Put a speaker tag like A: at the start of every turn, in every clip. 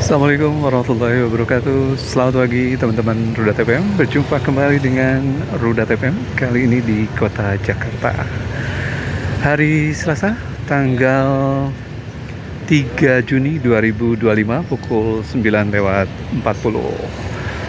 A: Assalamualaikum warahmatullahi wabarakatuh. Selamat pagi teman-teman Ruda TPM. Berjumpa kembali dengan Ruda TPM. Kali ini di kota Jakarta. Hari Selasa, tanggal 3 Juni 2025 pukul 9:40.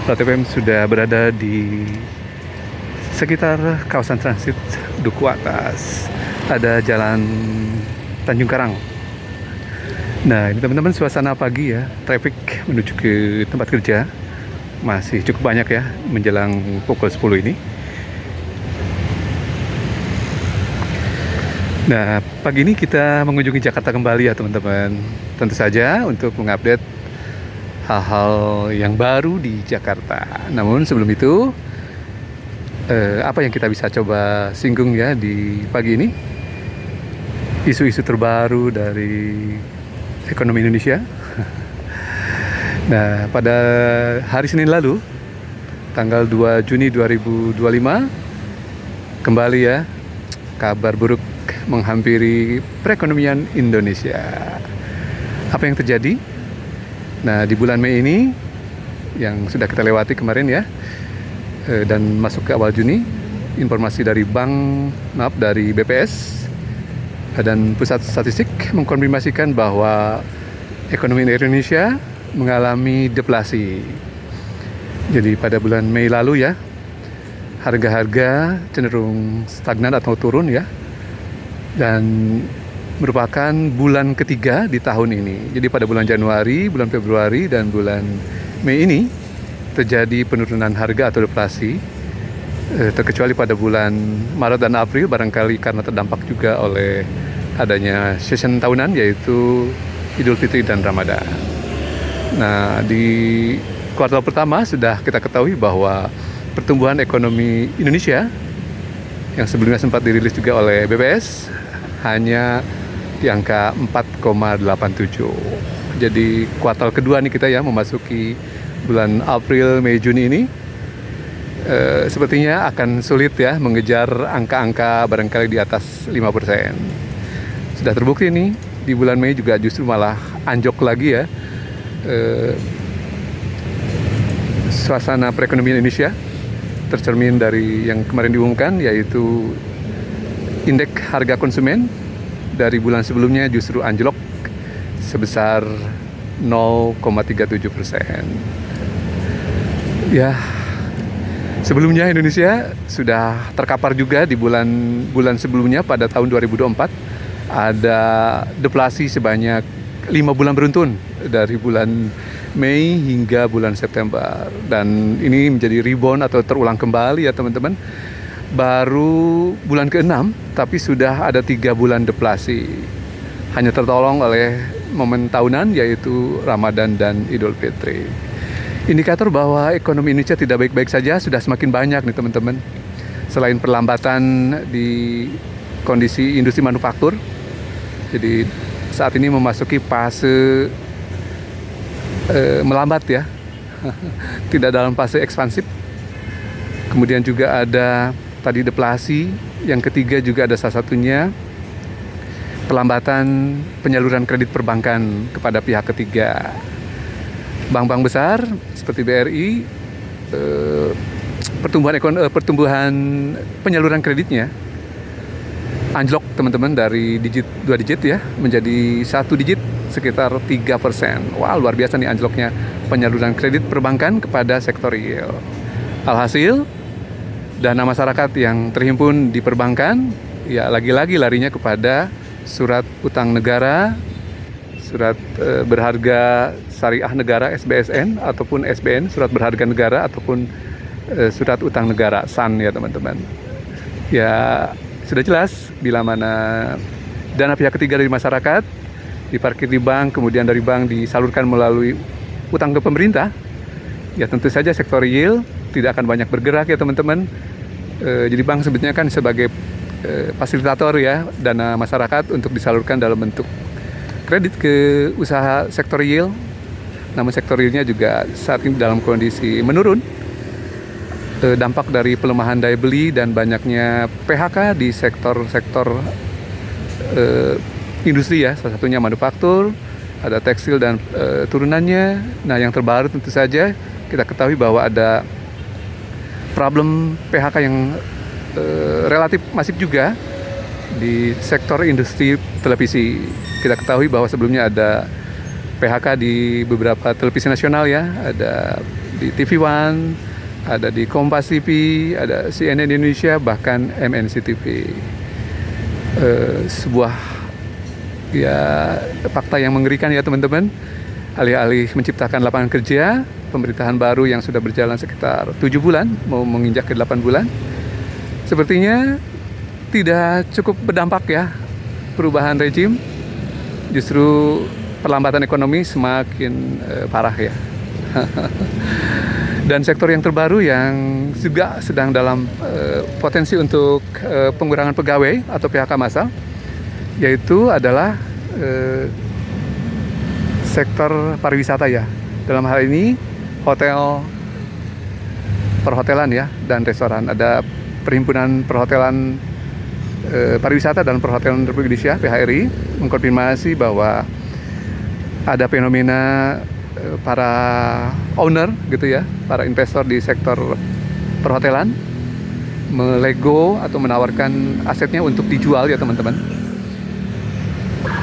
A: Ruda TPM sudah berada di sekitar kawasan transit Duku Atas. Ada jalan Tanjung Karang. Nah, ini teman-teman suasana pagi ya, traffic menuju ke tempat kerja masih cukup banyak ya menjelang pukul 10 ini. Nah, pagi ini kita mengunjungi Jakarta kembali ya teman-teman. Tentu saja untuk mengupdate hal-hal yang baru di Jakarta. Namun sebelum itu, apa yang kita bisa coba singgung ya di pagi ini? Isu-isu terbaru dari ekonomi Indonesia. Nah, pada hari Senin lalu, tanggal 2 Juni 2025, kembali ya, kabar buruk menghampiri perekonomian Indonesia. Apa yang terjadi? Nah, di bulan Mei ini, yang sudah kita lewati kemarin ya, dan masuk ke awal Juni, informasi dari dari BPS dan Pusat Statistik mengkonfirmasikan bahwa ekonomi Indonesia mengalami deflasi. Jadi pada bulan Mei lalu ya, harga-harga cenderung stagnan atau turun ya, dan merupakan bulan ketiga di tahun ini. Jadi pada bulan Januari, bulan Februari, dan bulan Mei ini terjadi penurunan harga atau deflasi, terkecuali pada bulan Maret dan April, barangkali karena terdampak juga oleh adanya season tahunan yaitu Idul Fitri dan Ramadan. Nah, di kuartal pertama sudah kita ketahui bahwa pertumbuhan ekonomi Indonesia yang sebelumnya sempat dirilis juga oleh BPS hanya di angka 4,87. Jadi kuartal kedua nih kita ya memasuki bulan April, Mei, Juni ini sepertinya akan sulit ya mengejar angka-angka barangkali di atas 5%. Sudah terbukti nih di bulan Mei juga justru malah anjok lagi ya suasana perekonomian Indonesia, tercermin dari yang kemarin diumumkan yaitu indeks harga konsumen dari bulan sebelumnya justru anjlok sebesar 0,37%. Ya, sebelumnya Indonesia sudah terkapar juga di bulan sebelumnya pada tahun 2024 ada deflasi sebanyak 5 bulan beruntun dari bulan Mei hingga bulan September, dan ini menjadi rebound atau terulang kembali ya teman-teman. Baru bulan ke-6 tapi sudah ada 3 bulan deflasi, hanya tertolong oleh momen tahunan yaitu Ramadan dan Idul Fitri. Indikator bahwa ekonomi Indonesia tidak baik-baik saja sudah semakin banyak nih teman-teman. Selain perlambatan di kondisi industri manufaktur, jadi saat ini memasuki fase melambat ya, tidak dalam fase ekspansif. Kemudian juga ada tadi deflasi. Yang ketiga juga ada salah satunya pelambatan penyaluran kredit perbankan kepada pihak ketiga. Bank-bank besar seperti BRI, pertumbuhan penyaluran kreditnya anjlok teman-teman dari 2 digit ya menjadi 1 digit sekitar 3%. Wah, luar biasa nih anjloknya penyaluran kredit perbankan kepada sektor real. Alhasil, dana masyarakat yang terhimpun di perbankan ya lagi-lagi larinya kepada surat utang negara, surat berharga syariah negara SBSN ataupun SBN, surat berharga negara ataupun surat utang negara SAN ya teman-teman. Ya, sudah jelas bila mana dana pihak ketiga dari masyarakat diparkir di bank, kemudian dari bank disalurkan melalui utang ke pemerintah, ya tentu saja sektor real tidak akan banyak bergerak ya teman-teman. Jadi bank sebetulnya kan sebagai fasilitator ya dana masyarakat untuk disalurkan dalam bentuk kredit ke usaha sektor real. Namun sektor realnya juga saat ini dalam kondisi menurun. Dampak dari pelemahan daya beli dan banyaknya PHK di sektor-sektor industri ya, salah satunya manufaktur, ada tekstil dan turunannya. Nah, yang terbaru tentu saja kita ketahui bahwa ada problem PHK yang relatif masif juga di sektor industri televisi. Kita ketahui bahwa sebelumnya ada PHK di beberapa televisi nasional ya, ada di TV One, ada di Kompas TV, ada CNN Indonesia, bahkan MNC TV. Sebuah ya fakta yang mengerikan ya teman-teman. Alih-alih menciptakan lapangan kerja, pemerintahan baru yang sudah berjalan sekitar 7 bulan, mau menginjak ke 8 bulan, sepertinya tidak cukup berdampak ya perubahan rejim. Justru perlambatan ekonomi semakin parah ya. Dan sektor yang terbaru yang juga sedang dalam potensi untuk pengurangan pegawai atau PHK massal, yaitu adalah sektor pariwisata ya. Dalam hal ini hotel, perhotelan ya, dan restoran. Ada Perhimpunan Perhotelan Pariwisata dan Perhotelan Republik Indonesia (PHRI) mengkonfirmasi bahwa ada fenomena para owner gitu ya, para investor di sektor perhotelan melego atau menawarkan asetnya untuk dijual ya teman-teman.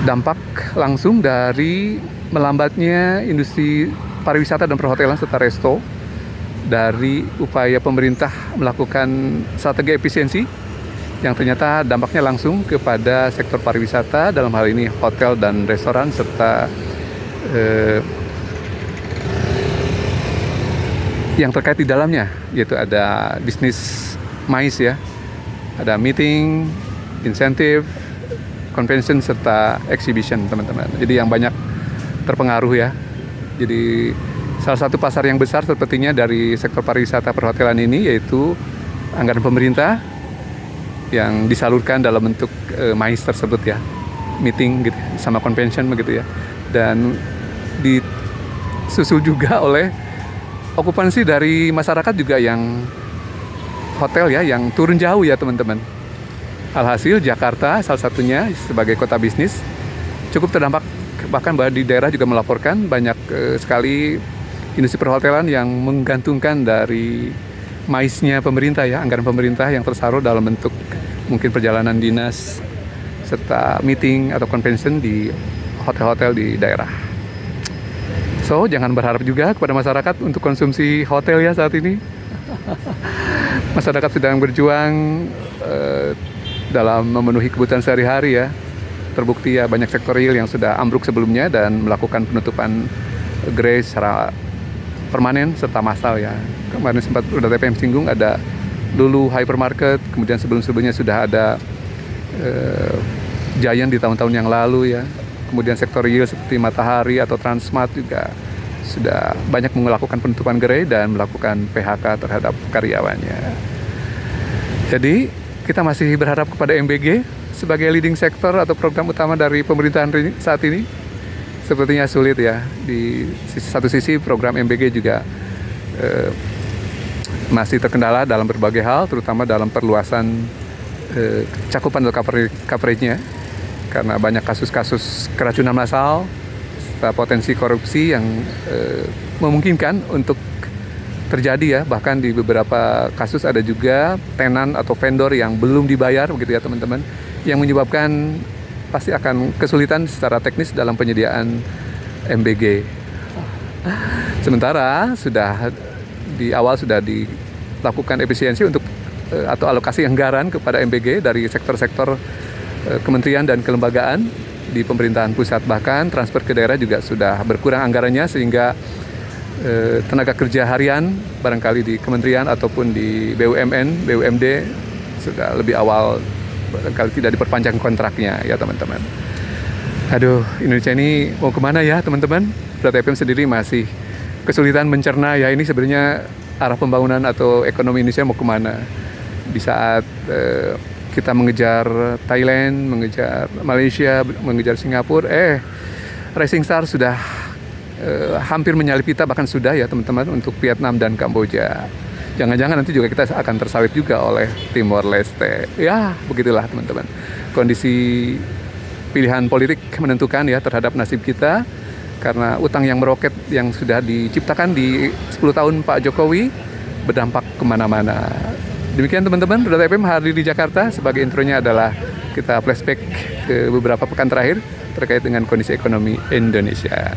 A: Dampak langsung dari melambatnya industri pariwisata dan perhotelan serta resto dari upaya pemerintah melakukan strategi efisiensi yang ternyata dampaknya langsung kepada sektor pariwisata, dalam hal ini hotel dan restoran, serta yang terkait di dalamnya, yaitu ada bisnis MICE ya, ada meeting, insentif, convention, serta exhibition teman-teman. Jadi yang banyak terpengaruh ya. Jadi salah satu pasar yang besar sepertinya dari sektor pariwisata perhotelan ini yaitu anggaran pemerintah yang disalurkan dalam bentuk MICE tersebut ya, meeting gitu sama convention begitu ya, dan disusul juga oleh okupansi dari masyarakat juga yang hotel ya, yang turun jauh ya teman-teman. Alhasil Jakarta salah satunya sebagai kota bisnis cukup terdampak, bahkan di daerah juga melaporkan banyak sekali industri perhotelan yang menggantungkan dari MICE-nya pemerintah ya, anggaran pemerintah yang tersalur dalam bentuk mungkin perjalanan dinas serta meeting atau convention di hotel-hotel di daerah. So, jangan berharap juga kepada masyarakat untuk konsumsi hotel ya saat ini. Masyarakat sedang berjuang dalam memenuhi kebutuhan sehari-hari ya. Terbukti ya banyak sektor real yang sudah ambruk sebelumnya dan melakukan penutupan gerai secara permanen serta massal ya. Kemarin sempat udah TPM singgung, ada Lulu Hypermarket, kemudian sebelum-sebelumnya sudah ada Giant di tahun-tahun yang lalu ya. Kemudian sektor real seperti Matahari atau Transmart juga sudah banyak melakukan penutupan gerai dan melakukan PHK terhadap karyawannya. Jadi kita masih berharap kepada MBG sebagai leading sector atau program utama dari pemerintahan saat ini. Sepertinya sulit ya. Di satu sisi program MBG juga masih terkendala dalam berbagai hal, terutama dalam perluasan cakupan atau coverage-nya, karena banyak kasus-kasus keracunan massal serta potensi korupsi yang memungkinkan untuk terjadi ya. Bahkan di beberapa kasus ada juga tenan atau vendor yang belum dibayar begitu ya teman-teman, yang menyebabkan pasti akan kesulitan secara teknis dalam penyediaan MBG. Sementara sudah di awal sudah dilakukan efisiensi untuk atau alokasi anggaran kepada MBG dari sektor-sektor kementerian dan kelembagaan di pemerintahan pusat. Bahkan transfer ke daerah juga sudah berkurang anggarannya, sehingga tenaga kerja harian barangkali di kementerian ataupun di BUMN, BUMD sudah lebih awal barangkali tidak diperpanjang kontraknya ya teman-teman. Aduh, Indonesia ini mau kemana ya teman-teman? TPM sendiri masih kesulitan mencerna ya, ini sebenarnya arah pembangunan atau ekonomi Indonesia mau kemana. Di saat kita mengejar Thailand, mengejar Malaysia, mengejar Singapura, Rising Star sudah hampir menyalip kita, bahkan sudah ya teman-teman untuk Vietnam dan Kamboja. Jangan-jangan nanti juga kita akan tersalip juga oleh Timor Leste. Ya, begitulah teman-teman. Kondisi pilihan politik menentukan ya terhadap nasib kita. karena utang yang meroket yang sudah diciptakan di 10 tahun Pak Jokowi berdampak kemana-mana. Demikian teman-teman, Rudal FM hadir di Jakarta. Sebagai intronya adalah kita flashback ke beberapa pekan terakhir terkait dengan kondisi ekonomi Indonesia.